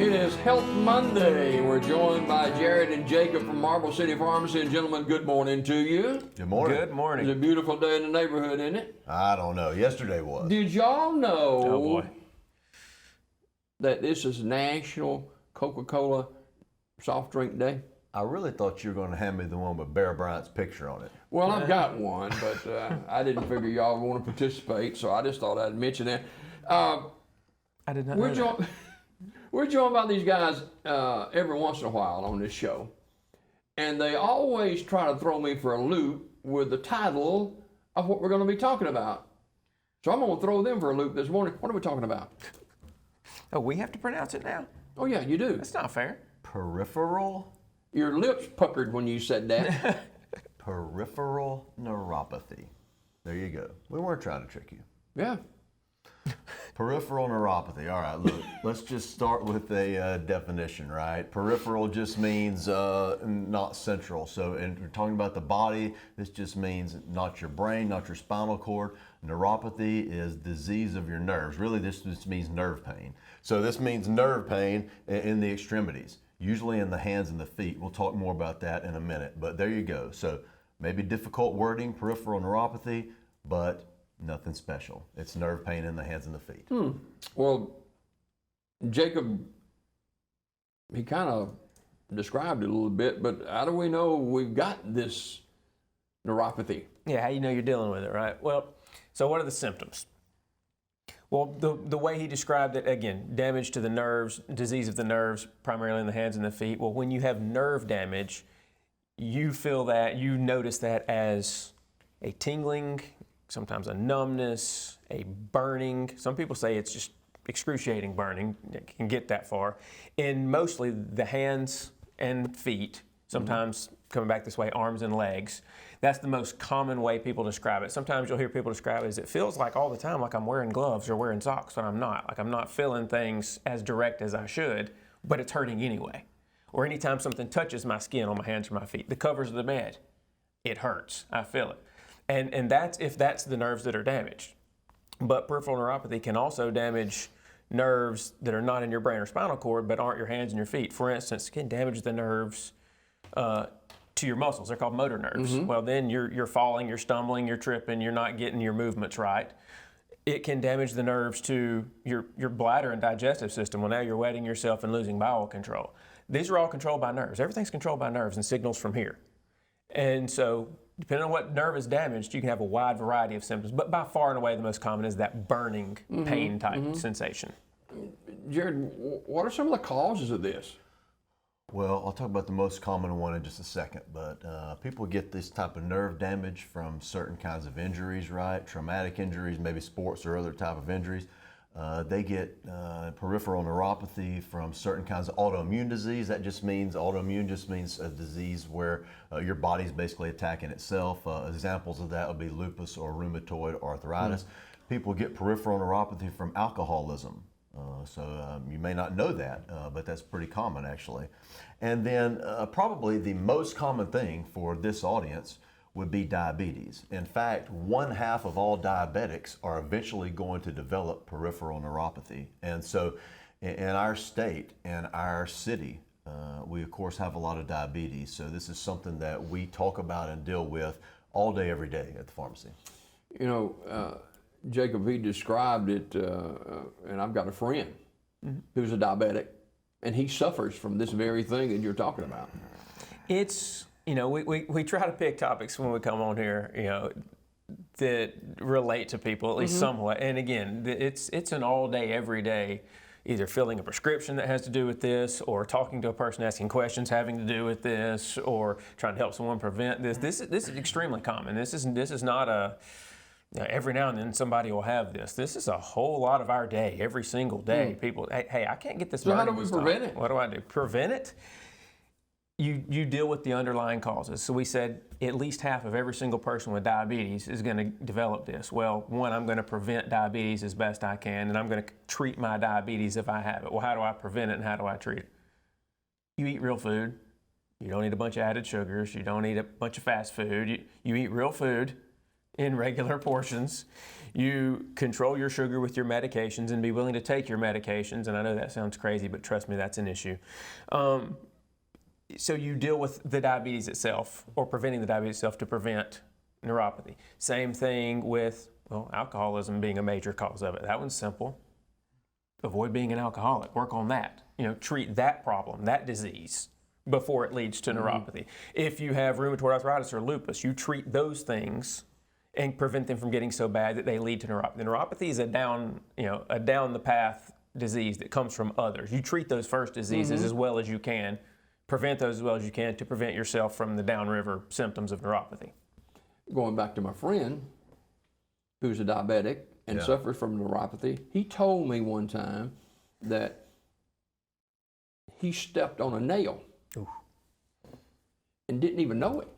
It is Health Monday. We're joined by Jared and Jacob from Marble City Pharmacy. And gentlemen, good morning to you. Good morning. Good morning. It's a beautiful day in the neighborhood, isn't it? I don't know. Yesterday was. Did y'all know Oh boy. that this is National Coca-Cola Soft Drink Day? I really thought you were going to hand me the one with Bear Bryant's picture on it. Well, I've got one, but I didn't figure y'all would want to participate, so I just thought I'd mention that. I did not know that. We're joined by these guys every once in a while on this show, and they always try to throw me for a loop with the title of what we're going to be talking about. So I'm going to throw them for a loop this morning. What are we talking about? Oh, we have to pronounce it now? Oh, yeah, you do. That's not fair. Peripheral? Your lips puckered when you said that. Peripheral neuropathy. There you go. We weren't trying to trick you. Yeah. Peripheral neuropathy. All right, look, let's just start with a definition, right? Peripheral just means not central. So, and we're talking about the body, this just means not your brain, not your spinal cord. Neuropathy is disease of your nerves. Really, this just means nerve pain. So this means nerve pain in the extremities, usually in the hands and the feet. We'll talk more about that in a minute, but there you go. So maybe difficult wording, peripheral neuropathy, but nothing special. It's nerve pain in the hands and the feet. Well, Jacob, he kind of described it a little bit, but how do we know we've got this neuropathy? Yeah, how you know you're dealing with it, right? Well, so what are the symptoms? Well, the way he described it, again, damage to the nerves, disease of the nerves, primarily in the hands and the feet. Well, when you have nerve damage, you feel that, you notice that as a tingling, sometimes a numbness, a burning. Some people say it's just excruciating burning. It can get that far. In mostly the hands and feet, sometimes coming back this way, arms and legs. That's the most common way people describe it. Sometimes you'll hear people describe it as it feels like all the time like I'm wearing gloves or wearing socks, but I'm not. Like I'm not feeling things as direct as I should, but it's hurting anyway. Or anytime something touches my skin on my hands or my feet, the covers of the bed, it hurts. I feel it. And that's if that's the nerves that are damaged. But peripheral neuropathy can also damage nerves that are not in your brain or spinal cord, but aren't your hands and your feet. For instance, it can damage the nerves to your muscles. They're called motor nerves. Well, then you're falling, you're stumbling, you're tripping, you're not getting your movements right. It can damage the nerves to your bladder and digestive system. Well, now you're wetting yourself and losing bowel control. These are all controlled by nerves. Everything's controlled by nerves and signals from here. And so, depending on what nerve is damaged, you can have a wide variety of symptoms. But by far and away, the most common is that burning pain type sensation. Jared, what are some of the causes of this? Well, I'll talk about the most common one in just a second, but people get this type of nerve damage from certain kinds of injuries, right? Traumatic injuries, maybe sports or other type of injuries. They get peripheral neuropathy from certain kinds of autoimmune disease. That just means, autoimmune just means a disease where your body's basically attacking itself. Examples of that would be lupus or rheumatoid arthritis. People get peripheral neuropathy from alcoholism. So you may not know that, but that's pretty common actually. And then probably the most common thing for this audience would be diabetes. In fact, 1/2 of all diabetics are eventually going to develop peripheral neuropathy. And so in our state, in our city, we of course have a lot of diabetes. So this is something that we talk about and deal with all day, every day at the pharmacy. You know, Jacob, he described it, and I've got a friend who's a diabetic, and he suffers from this very thing that you're talking about. It's, you know, we try to pick topics when we come on here, you know, that relate to people at least somewhat. And again, it's an all day, every day, either filling a prescription that has to do with this, or talking to a person asking questions having to do with this, or trying to help someone prevent this. This is extremely common. This is not a, you know, every now and then somebody will have this. This is a whole lot of our day, every single day. People, hey, I can't get this. So how do we prevent it? What do I do? Prevent it? You deal with the underlying causes. So we said at least half of every single person with diabetes is going to develop this. Well, one, I'm going to prevent diabetes as best I can, and I'm going to treat my diabetes if I have it. Well, how do I prevent it and how do I treat it? You eat real food. You don't eat a bunch of added sugars. You don't eat a bunch of fast food. You eat real food. in regular portions. You control your sugar with your medications and be willing to take your medications. And I know that sounds crazy, but trust me, that's an issue. So you deal with the diabetes itself, or preventing the diabetes itself to prevent neuropathy. Same thing with, well, alcoholism being a major cause of it. That one's simple. Avoid being an alcoholic. Work on that. Treat that problem, that disease, before it leads to neuropathy. If you have rheumatoid arthritis or lupus, you treat those things and prevent them from getting so bad that they lead to neuropathy. Neuropathy is a down the path disease that comes from others. You treat those first diseases as well as you can, prevent those as well as you can to prevent yourself from the downriver symptoms of neuropathy. Going back to my friend who's a diabetic and suffers from neuropathy, he told me one time that he stepped on a nail and didn't even know it.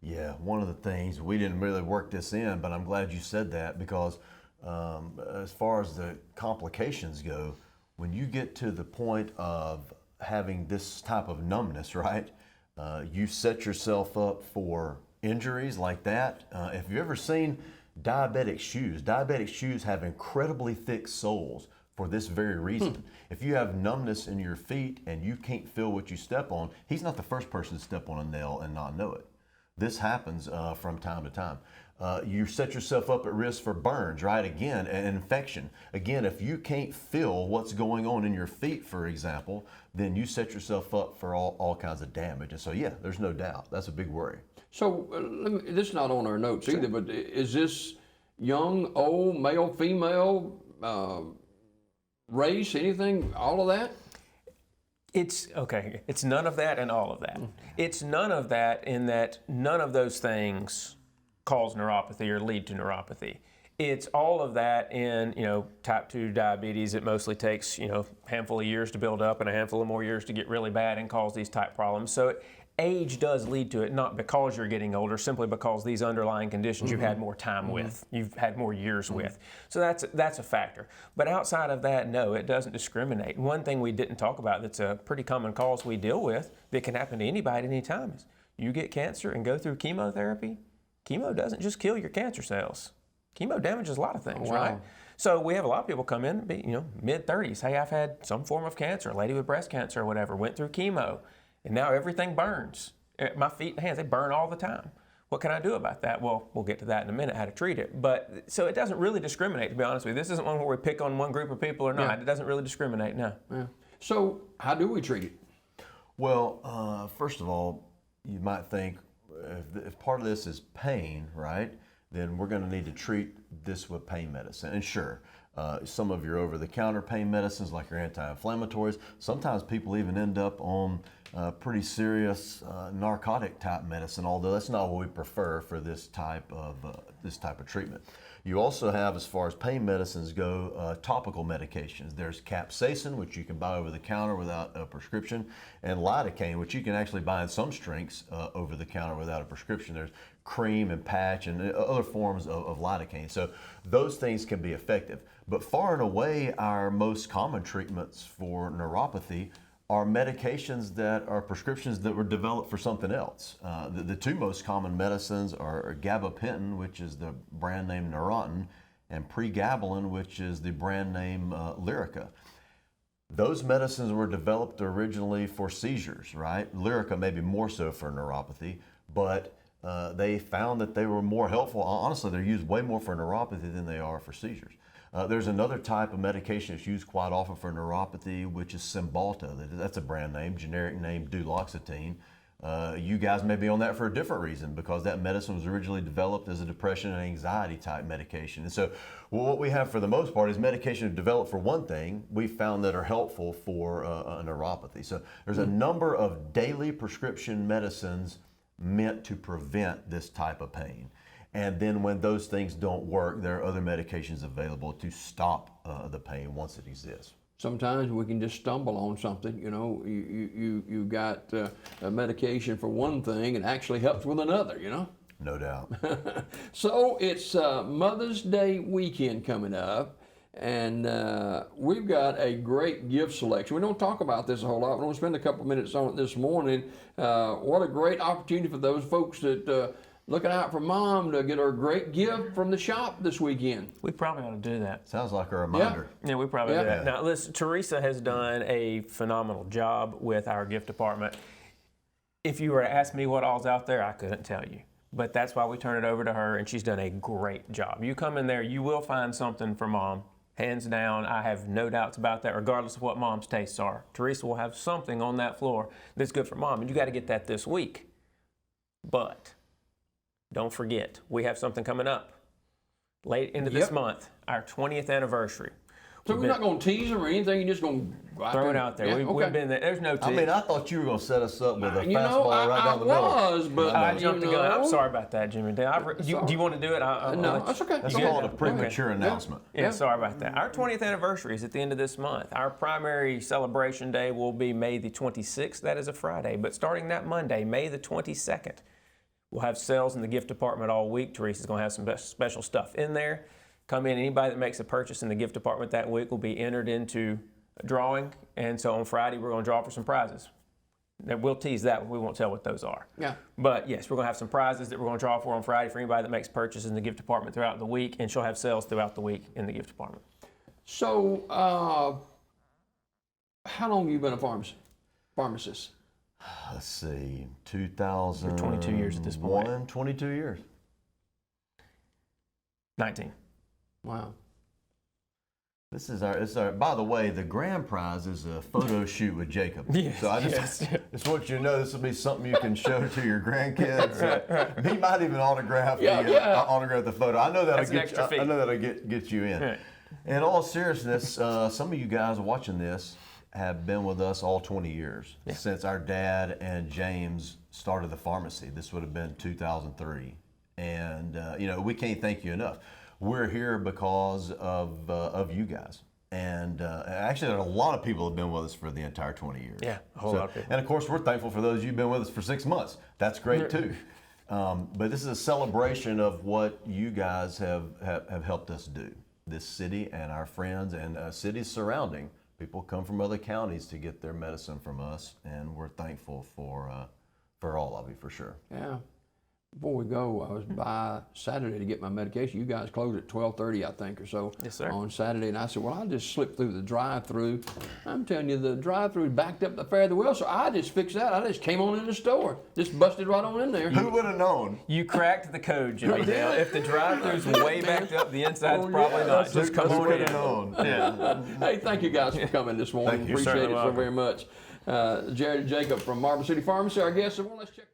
Yeah, one of the things, we didn't really work this in, but I'm glad you said that, because as far as the complications go, when you get to the point of having this type of numbness, right, you set yourself up for injuries like that. If you've ever seen diabetic shoes have incredibly thick soles for this very reason. If you have numbness in your feet and you can't feel what you step on, he's not the first person to step on a nail and not know it. This happens from time to time. You set yourself up at risk for burns, right? Again, an infection. Again, if you can't feel what's going on in your feet, for example, then you set yourself up for all kinds of damage. And so, yeah, there's no doubt. That's a big worry. So this is not on our notes either, but is this young, old, male, female, race, anything, all of that? It's okay. It's none of that and all of that. It's none of that in that none of those things cause neuropathy or lead to neuropathy. It's all of that in, type 2 diabetes. It mostly takes, a handful of years to build up and a handful of more years to get really bad and cause these type problems. So age does lead to it, not because you're getting older, simply because these underlying conditions you've had more time with, you've had more years with. So that's a factor. But outside of that, no, it doesn't discriminate. One thing we didn't talk about that's a pretty common cause we deal with that can happen to anybody at any time is you get cancer and go through chemotherapy. Chemo doesn't just kill your cancer cells. Chemo damages a lot of things, right? So we have a lot of people come in, mid-30s. Hey, I've had some form of cancer, a lady with breast cancer or whatever, went through chemo. And now everything burns. My feet and hands, they burn all the time. What can I do about that? Well, we'll get to that in a minute, how to treat it. But so it doesn't really discriminate, to be honest with you. This isn't one where we pick on one group of people or not. Yeah. It doesn't really discriminate, no. Yeah. So how do we treat it? Well, first of all, you might think if part of this is pain, right, then we're going to need to treat this with pain medicine. And sure, some of your over-the-counter pain medicines like your anti-inflammatories, sometimes people even end up on pretty serious narcotic type medicine, although that's not what we prefer for this type of treatment. You also have, as far as pain medicines go, topical medications. There's capsaicin, which you can buy over the counter without a prescription, and lidocaine, which you can actually buy in some strengths over the counter without a prescription. There's cream and patch and other forms of lidocaine. So those things can be effective. But far and away, our most common treatments for neuropathy are medications that are prescriptions that were developed for something else. The two most common medicines are gabapentin, which is the brand name Neurontin, and pregabalin, which is the brand name Lyrica. Those medicines were developed originally for seizures, right? Lyrica maybe more so for neuropathy, but they found that they were more helpful. Honestly, they're used way more for neuropathy than they are for seizures. There's another type of medication that's used quite often for neuropathy, which is Cymbalta. That's a brand name, generic name duloxetine. You guys may be on that for a different reason, because that medicine was originally developed as a depression and anxiety type medication. And so what we have for the most part is medication developed for one thing we found that are helpful for a neuropathy. So there's a number of daily prescription medicines meant to prevent this type of pain. And then when those things don't work, there are other medications available to stop the pain once it exists. Sometimes we can just stumble on something. You got a medication for one thing and actually helps with another. No doubt. So it's Mother's Day weekend coming up, and we've got a great gift selection. We don't talk about this a whole lot. We're going to spend a couple minutes on it this morning. What a great opportunity for those folks that looking out for Mom to get her a great gift from the shop this weekend. We probably ought to do that. Sounds like a reminder. Yeah, we probably Yeah. do that. Now, listen, Teresa has done a phenomenal job with our gift department. If you were to ask me what all's out there, I couldn't tell you. But that's why we turn it over to her, and she's done a great job. You come in there, you will find something for Mom. Hands down, I have no doubts about that, regardless of what Mom's tastes are. Teresa will have something on that floor that's good for Mom, and you got to get that this week. But don't forget, we have something coming up late into this Yep. month, our 20th anniversary. So we're not going to tease them or anything. You're just going to Throw it out there. Yeah, We've okay. been there. There's no I mean, I thought you were going to set us up with a You know, fastball right down the middle. was, but I you jumped the gun. I'm know. sorry about that, Jimmy. Do you want to do it? No, that's okay. That's You called good? a premature Okay. announcement. Yeah, sorry about that. Our 20th anniversary is at the end of this month. Our primary celebration day will be May the 26th. That is a Friday. But starting that Monday, May the 22nd, we'll have sales in the gift department all week. Teresa's going to have some special stuff in there. Come in. Anybody that makes a purchase in the gift department that week will be entered into a drawing. And so on Friday, we're going to draw for some prizes. Now, we'll tease that. We won't tell what those are. Yeah. But yes, we're going to have some prizes that we're going to draw for on Friday for anybody that makes purchases in the gift department throughout the week. And she'll have sales throughout the week in the gift department. So, how long have you been a pharmacist? Let's see, 2000. You're 22 years at this point. 22 years. 19. Wow. This is our. By the way, the grand prize is a photo shoot with Jacob. Yes, So I just want you to know this will be something you can show to your grandkids. He might even autograph autograph the photo. I know that'll That's an get extra you, fee. I know that'll get you in. Right. In all seriousness, some of you guys watching this have been with us all 20 years since our dad and James started the pharmacy. This would have been 2003, and we can't thank you enough. We're here because of you guys. And actually, there are a lot of people who have been with us for the entire 20 years. Yeah, a whole lot of people. And of course, we're thankful for those of you who've been with us for 6 months. That's great too. But this is a celebration of what you guys have helped us do. This city and our friends and cities surrounding. People come from other counties to get their medicine from us, and we're thankful for all of you, for sure. Yeah. Before we go, I was by Saturday to get my medication. You guys close at 12:30, I think, or so. Yes, sir. On Saturday, and I said, well, I'll just slip through the drive-through. I'm telling you, the drive-through backed up the fare the well, so I just fixed that. I just came on in the store, just busted right on in there. Who would have known? You cracked the code, Jimmy Dale. If the drive-thru's way backed up, the inside's Oh, probably yeah, not. Just come Who on would in. have known? Yeah. Hey, thank you guys for coming this morning. Thank you. Appreciate Certainly it so welcome. very much. Jared and Jacob from Marble City Pharmacy, our guests. So let's check.